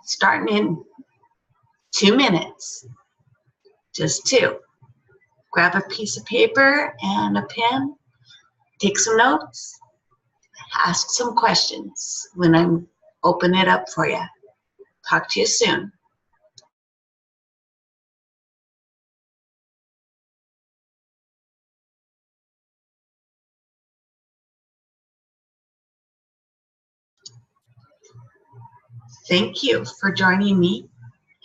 Starting in 2 minutes, just 2. Grab a piece of paper and a pen, take some notes, ask some questions when I'm open it up for you. Talk to you soon. Thank you for joining me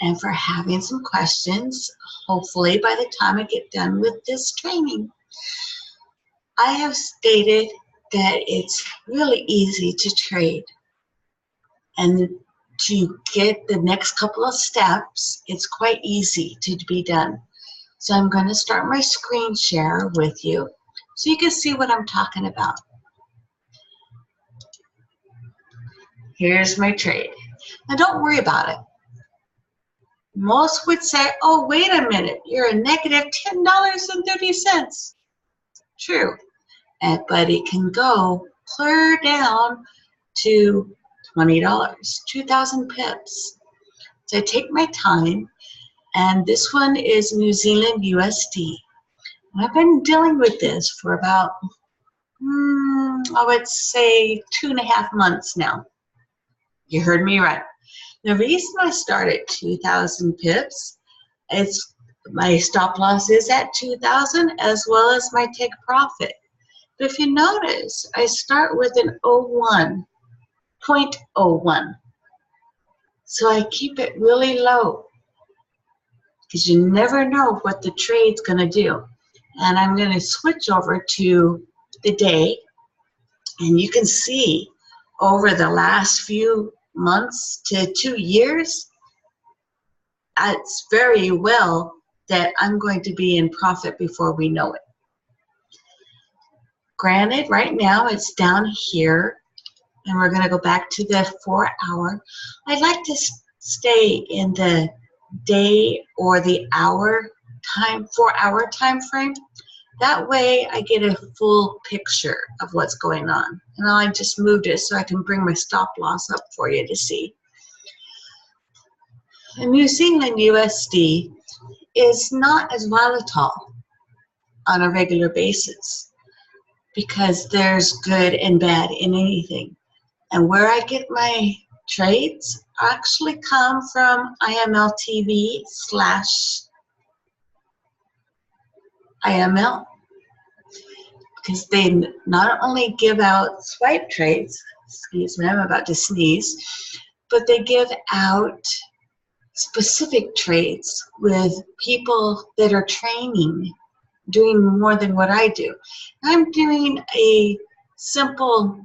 and for having some questions. Hopefully by the time I get done with this training. I have stated that it's really easy to trade, and to get the next couple of steps, it's quite easy to be done. So I'm going to start my screen share with you so you can see what I'm talking about. Here's my trade. Now don't worry about it. Most would say, oh, wait a minute, you're a negative $10.30. True, but it can go clear down to $20, 2,000 pips. So I take my time, and this one is New Zealand USD. And I've been dealing with this for about, I would say 2.5 months now. You heard me right. The reason I start at 2,000 pips, it's my stop loss is at 2,000 as well as my take profit. But if you notice, I start with an 0.01. So I keep it really low because you never know what the trade's going to do. And I'm going to switch over to the day, and you can see over the last few months to 2 years, it's very well that I'm going to be in profit before we know it. Granted, right now it's down here, and we're going to go back to the 4 hour. I'd like to stay in the day or the hour time, 4 hour time frame. That way I get a full picture of what's going on. And I just moved it so I can bring my stop loss up for you to see. And New Zealand USD is not as volatile on a regular basis because there's good and bad in anything. And where I get my trades actually come from IMLTV/IML, because they not only give out swipe trades, excuse me, I'm about to sneeze, but they give out specific trades with people that are training, doing more than what I do. I'm doing a simple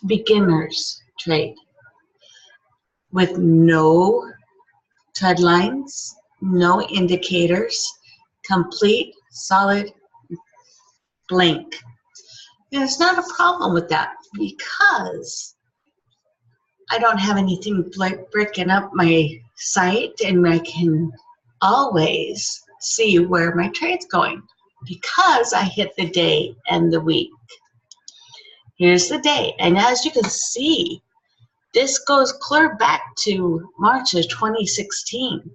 beginner's trade with no trend lines, no indicators, complete, solid, blank. There's not a problem with that because I don't have anything breaking up my site, and I can always see where my trade's going because I hit the day and the week. Here's the day, and as you can see, this goes clear back to March of 2016.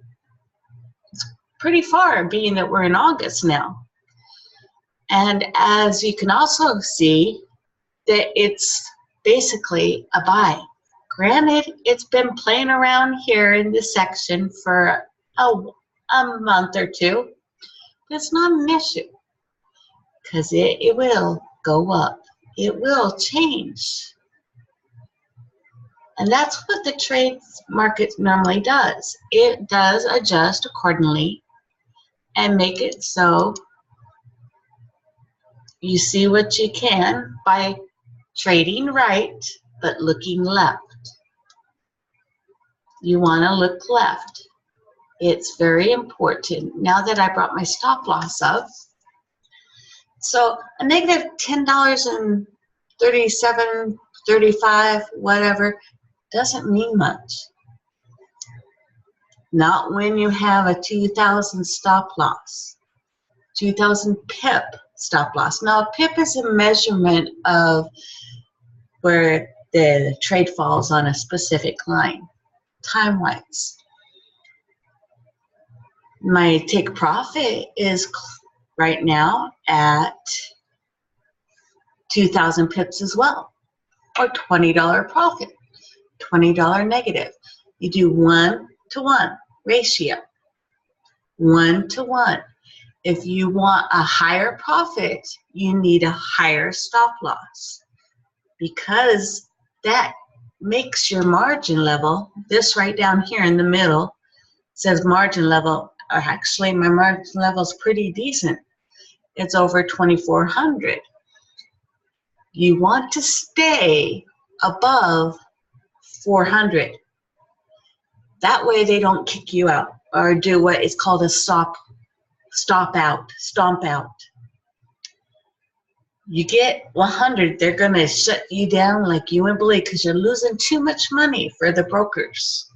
It's pretty far, being that we're in August now. And as you can also see, that it's basically a buy. Granted, it's been playing around here in this section for a month or two. But it's not an issue because it will go up. It will change. And that's what the trade market normally does. It does adjust accordingly and make it so you see what you can by trading right, but looking left. You want to look left. It's very important. Now that I brought my stop loss up, so a negative $10.37, 35, whatever, doesn't mean much. Not when you have a 2,000 stop loss, 2,000 pip stop loss. Now, a pip is a measurement of where the trade falls on a specific line, time-wise. My take profit is right now at 2,000 pips as well, or $20 profit, $20 negative. You do 1-to-1 ratio, 1-to-1. If you want a higher profit, you need a higher stop loss, because that makes your margin level, this right down here in the middle says margin level, or actually my margin level is pretty decent. It's over 2,400. You want to stay above 400. That way they don't kick you out or do what is called a stomp out. You get 100, they're going to shut you down like you wouldn't believe, because you're losing too much money for the brokers.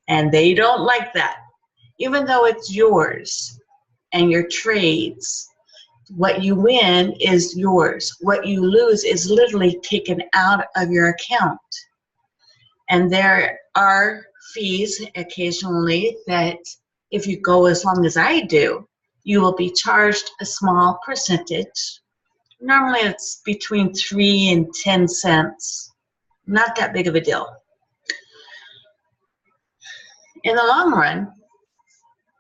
And they don't like that. Even though it's yours and your trades, what you win is yours. What you lose is literally taken out of your account. And there are fees occasionally that if you go as long as I do, you will be charged a small percentage. Normally it's between 3 and 10 cents. Not that big of a deal. In the long run,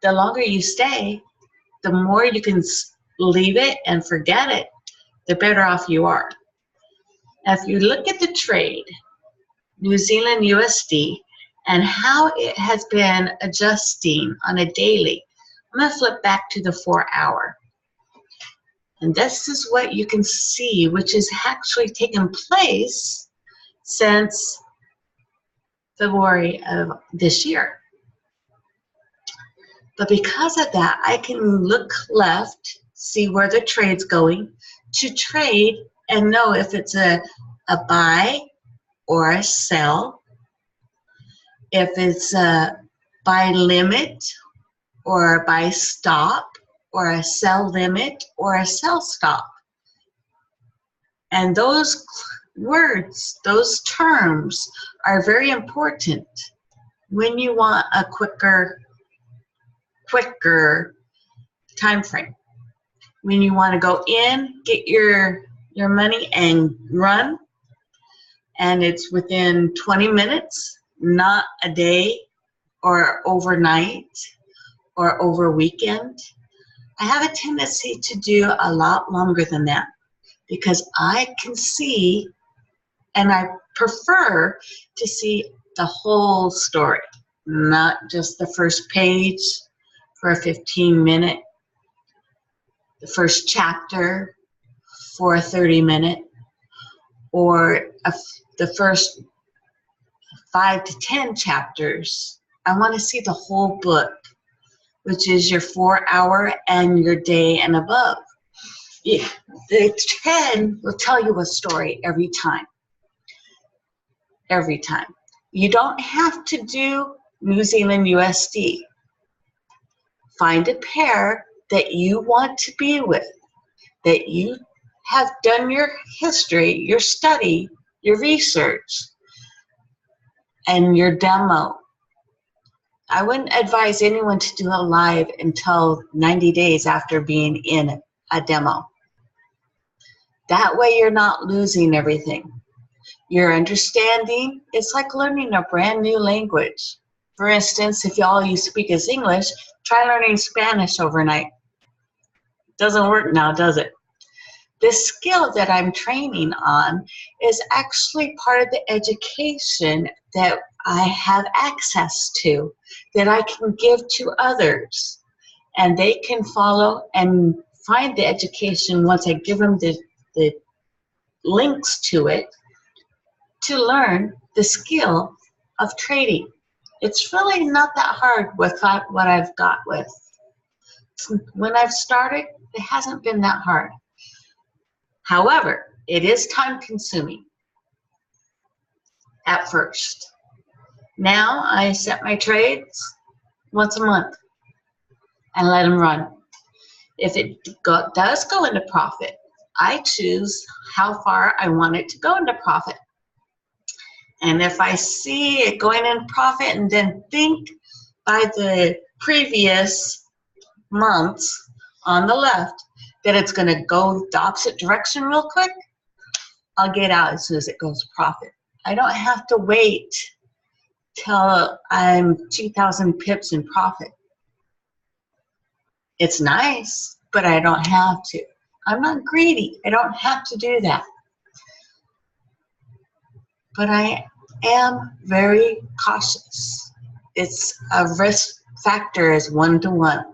the longer you stay, the more you can leave it and forget it, the better off you are. Now, if you look at the trade, New Zealand USD, and how it has been adjusting on a daily, I'm going to flip back to the 4-hour. And this is what you can see, which has actually taken place since February of this year. But because of that, I can look left, see where the trade's going, to trade and know if it's a buy or a sell, if it's a buy limit or a buy stop, or a sell limit or a sell stop. And those words, those terms are very important when you want a quicker time frame. When you want to go in, get your money and run, and it's within 20 minutes, not a day or overnight or over weekend. I have a tendency to do a lot longer than that, because I can see, and I prefer to see the whole story, not just the first page for a 15-minute, the first chapter for a 30-minute, or the first 5 to 10 chapters. I want to see the whole book, which is your 4-hour and your day and above. Yeah, the trend will tell you a story every time. Every time. You don't have to do New Zealand USD. Find a pair that you want to be with, that you have done your history, your study, your research, and your demo. I wouldn't advise anyone to do a live until 90 days after being in a demo. That way you're not losing everything. You're understanding, it's like learning a brand new language. For instance, if all you speak is English, try learning Spanish overnight. Doesn't work now, does it? This skill that I'm training on is actually part of the education that I have access to, that I can give to others. And they can follow and find the education once I give them the links to it, to learn the skill of trading. It's really not that hard with what I've got with. When I've started, it hasn't been that hard. However, it is time consuming at first. Now I set my trades once a month and let them run. If it does go into profit, I choose how far I want it to go into profit. And if I see it going in profit and then think by the previous months on the left that it's going to go the opposite direction real quick, I'll get out as soon as it goes profit. I don't have to wait till I'm 2,000 pips in profit. It's nice, but I don't have to. I'm not greedy. I don't have to do that. But I am very cautious. It's a risk factor is 1-to-1.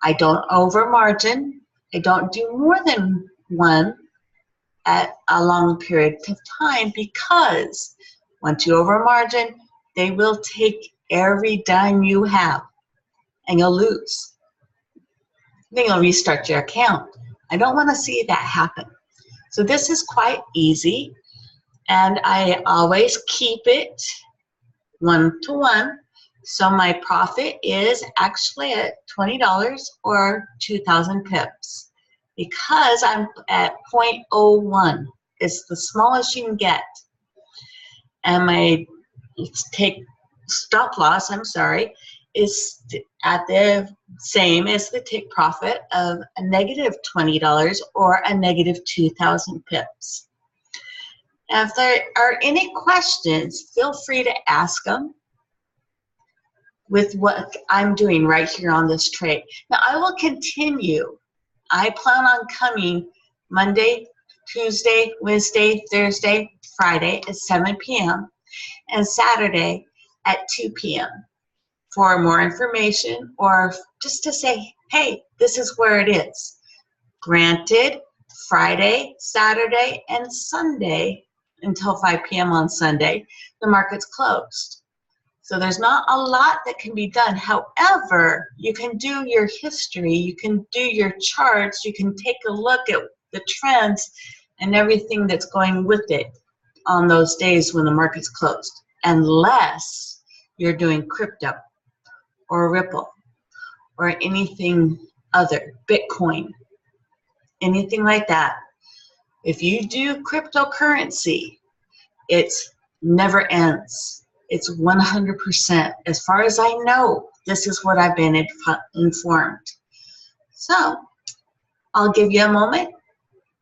I don't over margin. I don't do more than one at a long period of time, because once you over margin, they will take every dime you have and you'll lose. Then you'll restart your account. I don't want to see that happen. So this is quite easy, and I always keep it 1-to-1. So my profit is actually at $20 or 2,000 pips, because I'm at 0.01. It's the smallest you can get. And my stop loss, is at the same as the take profit of a negative $20 or a negative 2,000 pips. Now, if there are any questions, feel free to ask them with what I'm doing right here on this trade. Now, I will continue. I plan on coming Monday, Tuesday, Wednesday, Thursday, Friday at 7 p.m. and Saturday at 2 p.m. for more information, or just to say, hey, this is where it is. Granted, Friday, Saturday, and Sunday until 5 p.m. on Sunday, the market's closed. So there's not a lot that can be done. However, you can do your history, you can do your charts, you can take a look at the trends and everything that's going with it on those days when the market's closed, unless you're doing crypto or Ripple or anything other, Bitcoin, anything like that. If you do cryptocurrency, it never ends. It's 100%. As far as I know, this is what I've been informed. So I'll give you a moment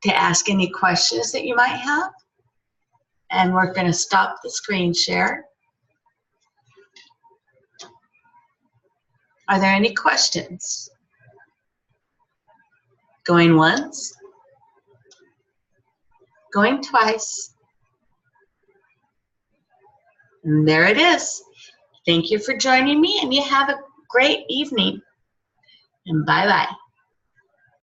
to ask any questions that you might have. And we're going to stop the screen share. Are there any questions? Going once? Going twice? And there it is. Thank you for joining me, and you have a great evening. And bye-bye.